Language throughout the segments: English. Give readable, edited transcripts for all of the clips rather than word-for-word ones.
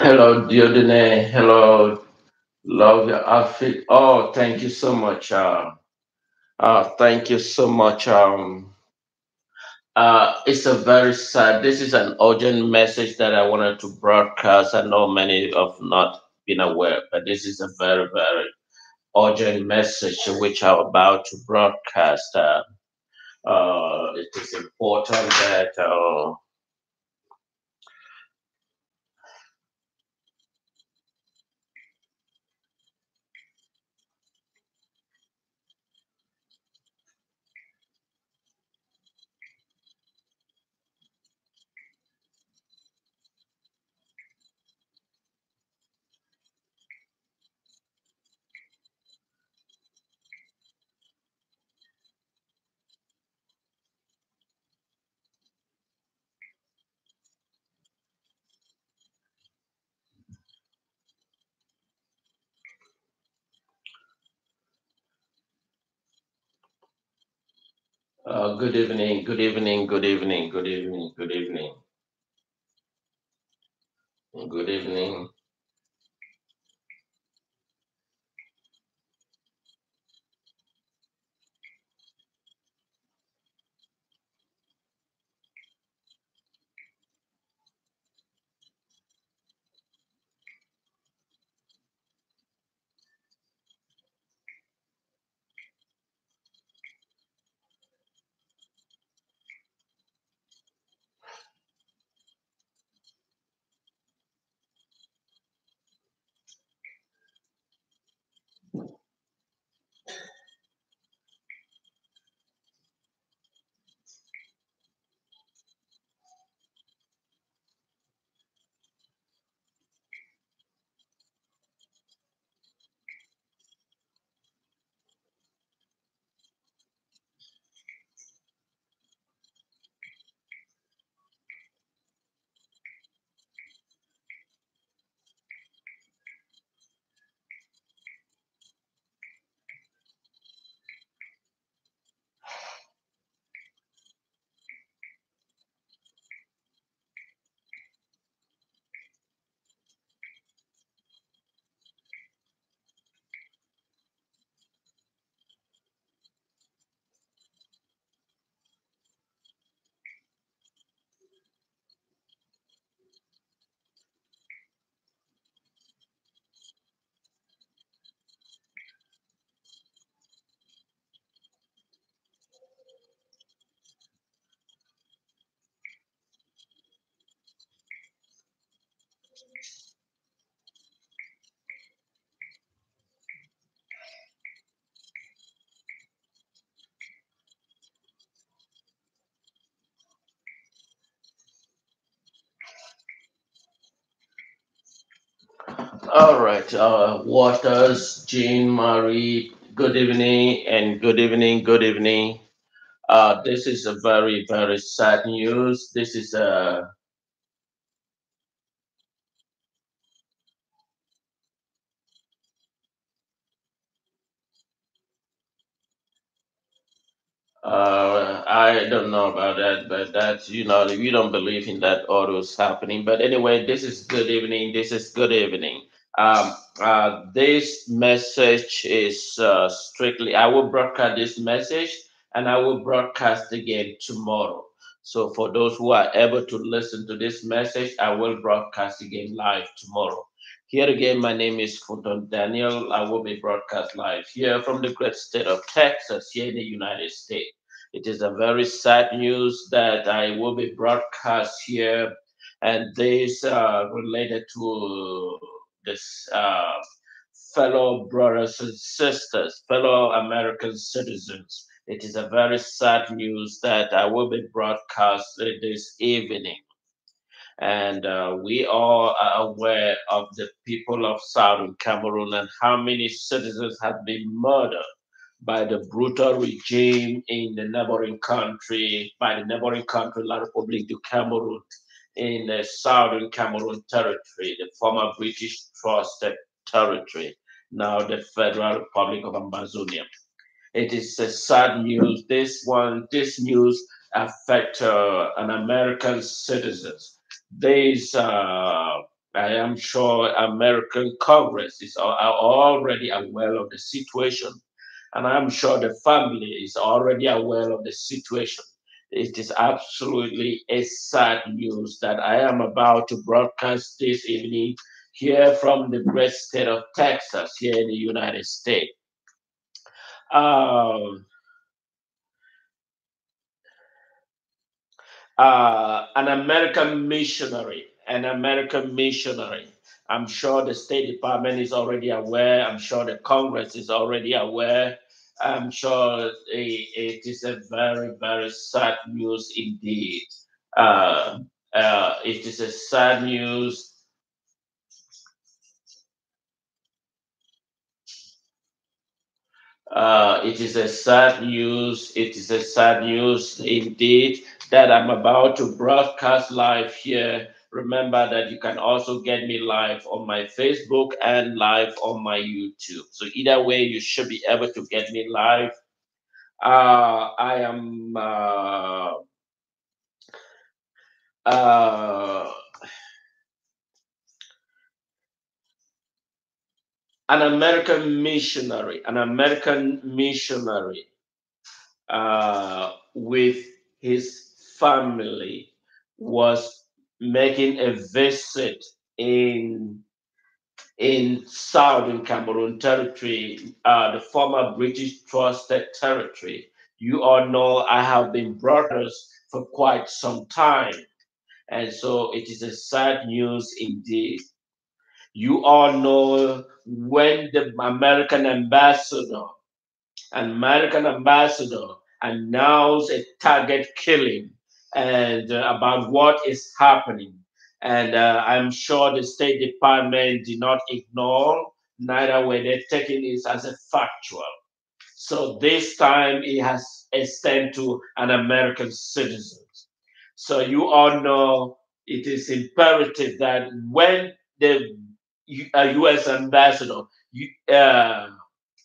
Hello, Diodene. Hello, love your outfit. Oh, thank you so much. Thank you so much. It's a very sad. This is an urgent message that I wanted to broadcast. I know many have not been aware, but this is a very, very urgent message which I'm about to broadcast. It is important that. Good evening. Good evening. Good evening. Good evening. Good evening. Good evening. All right, Waters, Jean Marie, good evening and good evening, good evening. This is a very, very sad news. This is a I don't know about that, but that's, we don't believe in that autos happening. But anyway, this is good evening. This is good evening. This message is strictly, I will broadcast this message and I will broadcast again tomorrow. So for those who are able to listen to this message, I will broadcast again live tomorrow. Here again, my name is Funton Daniel. I will be broadcast live here from the great state of Texas, here in the United States. It is a very sad news that I will be broadcast here, and this related to this fellow brothers and sisters, fellow American citizens. It is a very sad news that I will be broadcast this evening. And we all are aware of the people of Southern Cameroon and how many citizens have been murdered by the brutal regime in the neighboring country, by the neighboring country, La Republique du Cameroon, in the Southern Cameroon territory, the former British trusted territory, now the Federal Republic of Ambazonian. It is a sad news. This news affect an American citizens. These I am sure American Congress is are already aware of the situation, and I'm sure the family is already aware of the situation. It is absolutely a sad news that I am about to broadcast this evening here from the great state of Texas, here in the United States. Um, an American missionary. I'm sure the State Department is already aware. I'm sure the Congress is already aware. I'm sure it is a very, very sad news indeed. Uh, it is a sad news. It is a sad news. It is a sad news indeed that I'm about to broadcast live here. Remember that you can also get me live on my Facebook and live on my YouTube. So either way, you should be able to get me live. I am uh, an American missionary with his family was making a visit in southern Cameroon territory, the former British trusted territory. You all know I have been brothers for quite some time, and so it is a sad news indeed. You all know when the American ambassador announced a target killing and about what is happening. And I'm sure the State Department did not ignore, neither were they taking it as a factual. So this time it has extended to an American citizen. So you all know it is imperative that when the U.S. ambassador uh,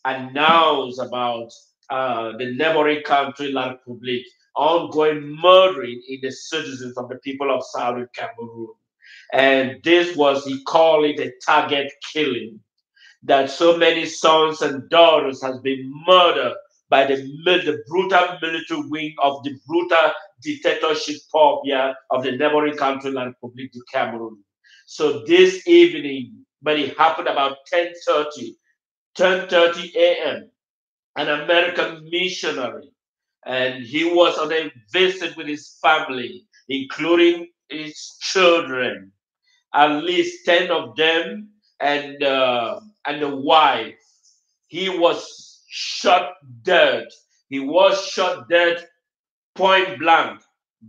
announced about the neighboring country, La Republique, ongoing murdering in the citizens of the people of Southern Cameroon. And this was, he called it a target killing, that so many sons and daughters has been murdered by the brutal military wing of the brutal dictatorship pobia of the neighboring country, La Republique du Cameroon. So this evening, but it happened about 10:30 a.m., an American missionary, and he was on a visit with his family, including his children, at least 10 of them, and the wife. He was shot dead. He was shot dead point blank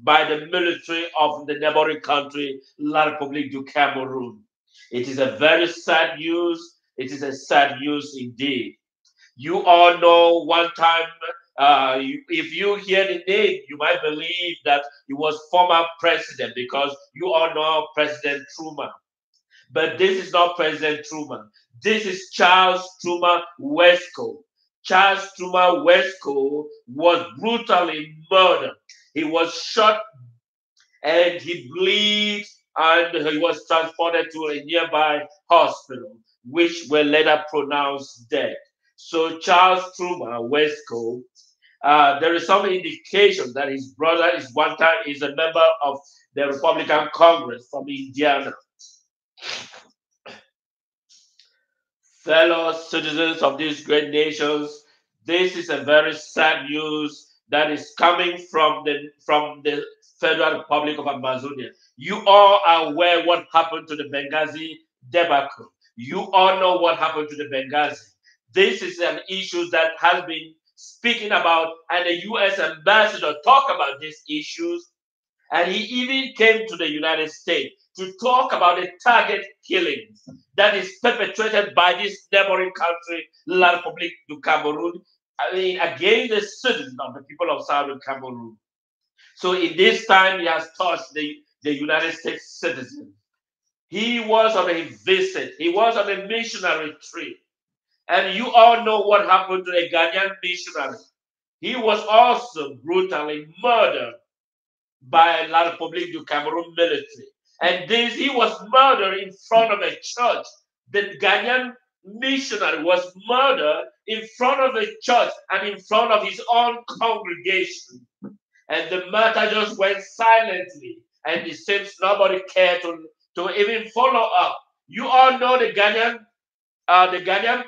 by the military of the neighboring country, La Republique du Cameroon. It is a very sad news. It is a sad news indeed. You all know one time, if you hear the name, you might believe that he was former president because you all know President Truman. But this is not President Truman. This is Charles Truman Wesco. Charles Truman Wesco was brutally murdered. He was shot and he bleed and he was transported to a nearby hospital, which were later pronounced dead. So Charles Truman Wesco, there is some indication that his brother is a member of the Republican Congress from Indiana. Fellow citizens of these great nations, this is a very sad news that is coming from the Federal Republic of Ambazonia. You all are aware what happened to the Benghazi debacle. You all know what happened to the Benghazi. This is an issue that has been speaking about, and the U.S. ambassador talk about these issues, and he even came to the United States to talk about the target killings that is perpetrated by this neighboring country, La Republique du Cameroon, I mean, against the citizens of the people of Southern Cameroon. So in this time, he has touched the United States citizens. He was on a visit. He was on a missionary trip. And you all know what happened to a Ghanaian missionary. He was also brutally murdered by La Republique du Cameroon military. And this, he was murdered in front of a church. The Ghanaian missionary was murdered in front of a church and in front of his own congregation. And the matter just went silently. And it seems nobody cared to even follow up. You all know the Ghanaian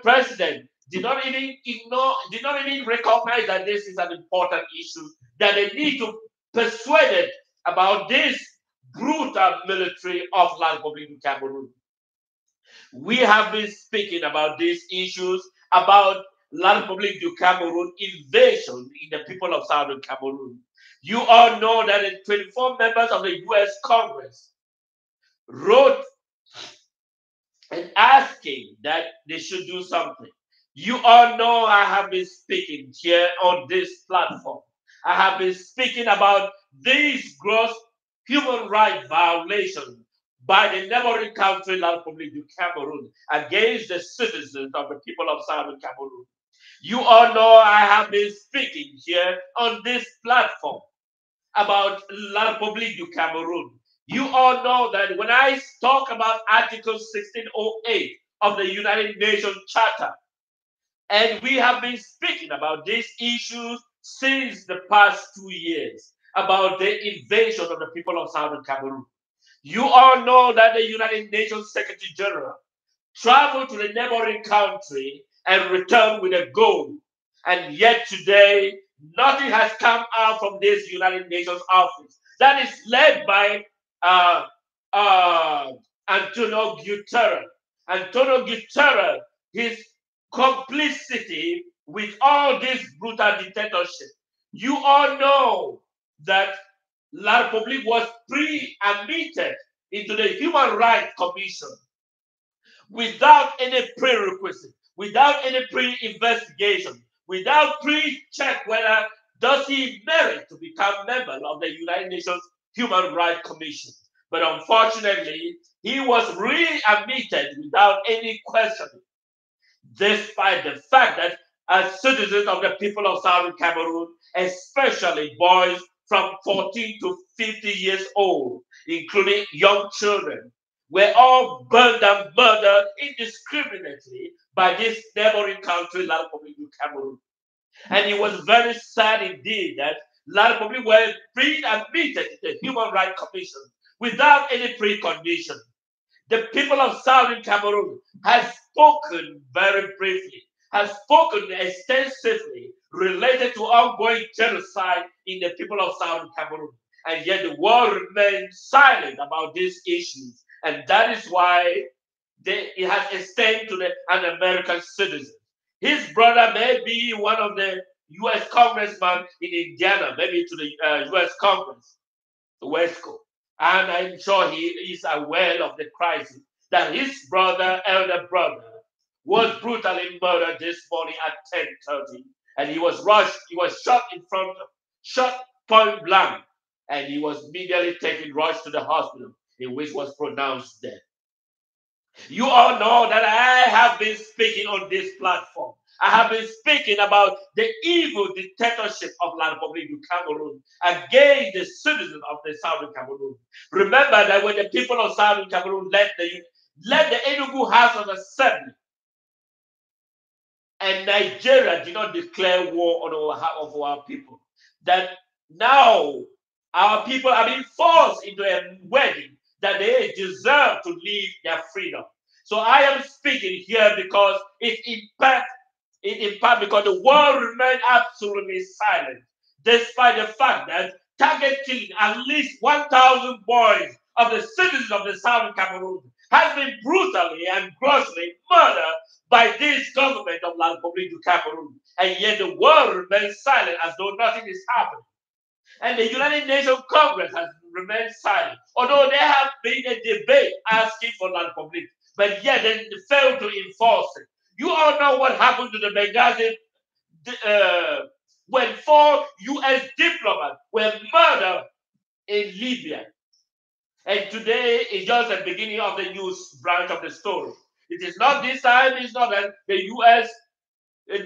president did not even ignore, did not even recognize that this is an important issue, that they need to persuade it about this brutal military of La Republique du Cameroon. We have been speaking about these issues, about La Republique du Cameroon invasion in the people of Southern Cameroon. You all know that the 24 members of the U.S. Congress wrote and asking that they should do something. You all know I have been speaking here on this platform. I have been speaking about these gross human rights violations by the neighboring country, La Republique du Cameroon, against the citizens of the people of Southern Cameroon. You all know I have been speaking here on this platform about La Republique du Cameroon. You all know that when I talk about Article 1608 of the United Nations Charter, and we have been speaking about these issues since the past 2 years, about the invasion of the people of Southern Cameroon. You all know that the United Nations Secretary General traveled to the neighboring country and returned with a goal. And yet today, nothing has come out from this United Nations office that is led by uh, Antonio Guterres. Antonio Guterres, his complicity with all this brutal dictatorship. You all know that La Republique was pre-admitted into the Human Rights Commission without any prerequisite, without any pre-investigation, without pre-check whether does he merit to become member of the United Nations Human Rights Commission. But unfortunately, he was readmitted without any questioning, despite the fact that as citizens of the people of Southern Cameroon, especially boys from 14 to 50 years old, including young children, were all burned and murdered indiscriminately by this neighboring country, La Republique du Cameroon. And it was very sad indeed that La Republique were being admitted to the Human Rights Commission without any precondition. The people of Southern Cameroon has spoken very briefly, has spoken extensively related to ongoing genocide in the people of Southern Cameroon. And yet the world remains silent about these issues. And that is why it has extended to an American citizen. His brother may be one of the U.S. congressmen in Indiana, maybe to the U.S. Congress, Wesco. And I'm sure he is aware of the crisis that his brother, elder brother, was brutally murdered this morning at 10:30. And he was rushed, he was shot point blank, and he was immediately rushed to the hospital, in which was pronounced dead. You all know that I have been speaking on this platform. I have been speaking about the evil dictatorship of La Republique du Cameroon against the citizens of the Southern Cameroon. Remember that when the people of Southern Cameroon led the Enugu House of Assembly, and Nigeria did not declare war on our people, that now our people are being forced into a wedding that they deserve to live their freedom. So I am speaking here because it impacts because the world remained absolutely silent, despite the fact that target killing at least 1,000 boys of the citizens of the Southern Cameroon has been brutally and grossly murdered by this government of La Republique du Cameroon. And yet the world remains silent as though nothing is happening. And the United Nations Congress has remained silent, although there have been a debate asking for La Republique, but yet they failed to enforce it. You all know what happened to the Benghazi when 4 U.S. diplomats were murdered in Libya. And today is just the beginning of the news branch of the story. It is not this time, it's not the U.S.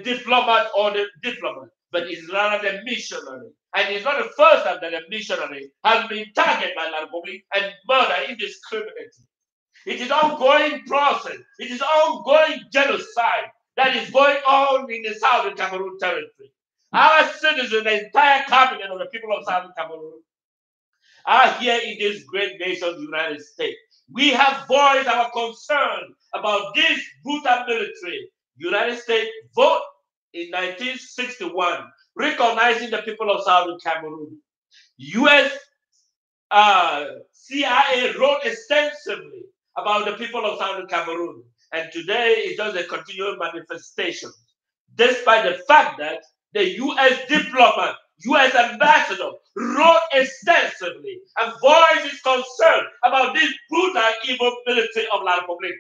diplomat or the diplomat, but it's rather the missionary And it's not the first time that a missionary has been targeted by La Republique and murdered indiscriminately. It is ongoing process. It is ongoing genocide that is going on in the southern Cameroon territory. Our citizens, the entire cabinet of the people of southern Cameroon, are here in this great nation, the United States. We have voiced our concern about this brutal military. United States vote in 1961, recognizing the people of southern Cameroon. U.S. CIA wrote extensively about the people of southern Cameroon, and today is just a continual manifestation, despite the fact that the U.S. diplomat, U.S. ambassador wrote extensively and voiced his concern about this brutal, evil military of La Republique.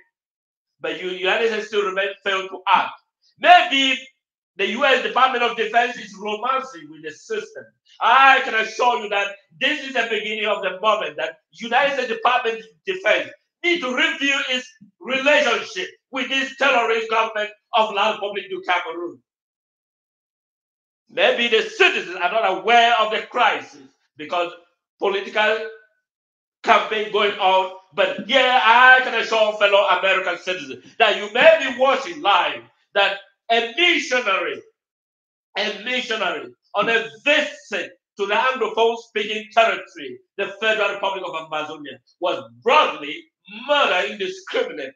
But the United States still failed to act. Maybe the U.S. Department of Defense is romancing with the system. I can assure you that this is the beginning of the moment that United States Department of Defense need to review its relationship with this terrorist government of La Republique du Cameroon. Maybe the citizens are not aware of the crisis because political campaign going on. But yeah, I can assure fellow American citizens that you may be watching live that a missionary on a visit to the Anglophone-speaking territory, the Federal Republic of Ambazonian, was broadly murdered indiscriminately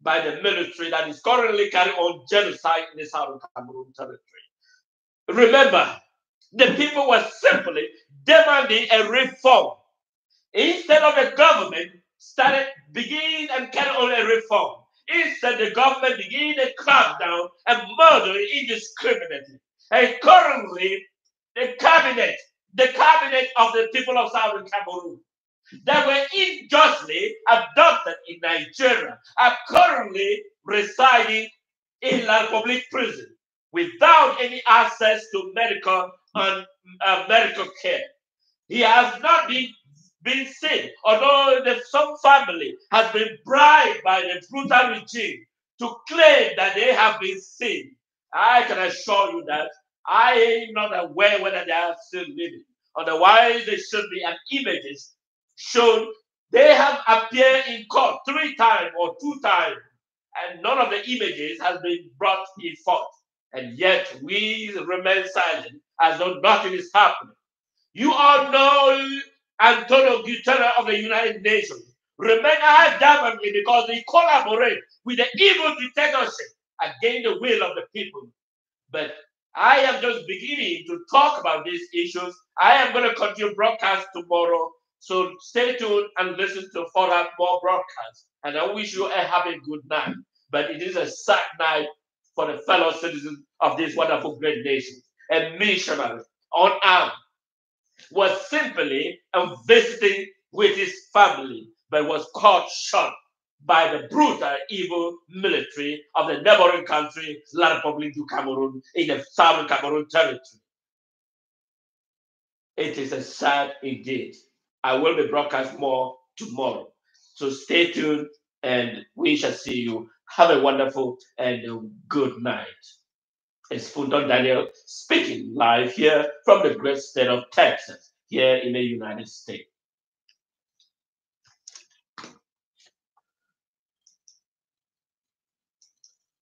by the military that is currently carrying on genocide in the southern Cameroon territory. Remember, the people were simply demanding a reform. Instead of the government begin and carry on a reform, instead the government begin a crackdown and murder indiscriminately. And currently, the cabinet of the people of southern Cameroon that were unjustly adopted in Nigeria are currently residing in La Republique prison without any access to medical care. He has not been seen, although some family has been bribed by the brutal regime to claim that they have been seen. I can assure you that I am not aware whether they are still living. Otherwise, there should be an images shown. They have appeared in court 3 times or 2 times, and none of the images has been brought in forth. And yet we remain silent as though nothing is happening. You all know Antonio Guterres of the United Nations remain adamantly because they collaborate with the evil dictatorship against the will of the people. But I am just beginning to talk about these issues. I am going to continue broadcast tomorrow. So stay tuned and listen to further more broadcasts. And I wish you a happy good night. But it is a sad night for the fellow citizens of this wonderful great nation. A missionary unarmed was simply visiting with his family, but was caught short by the brutal, evil military of the neighboring country, La Republique du Cameroun, in the southern Cameroon territory. It is a sad indeed. I will be broadcast more tomorrow. So stay tuned and we shall see you. Have a wonderful and good night. It's Fundon Daniel speaking live here from the great state of Texas, here in the United States.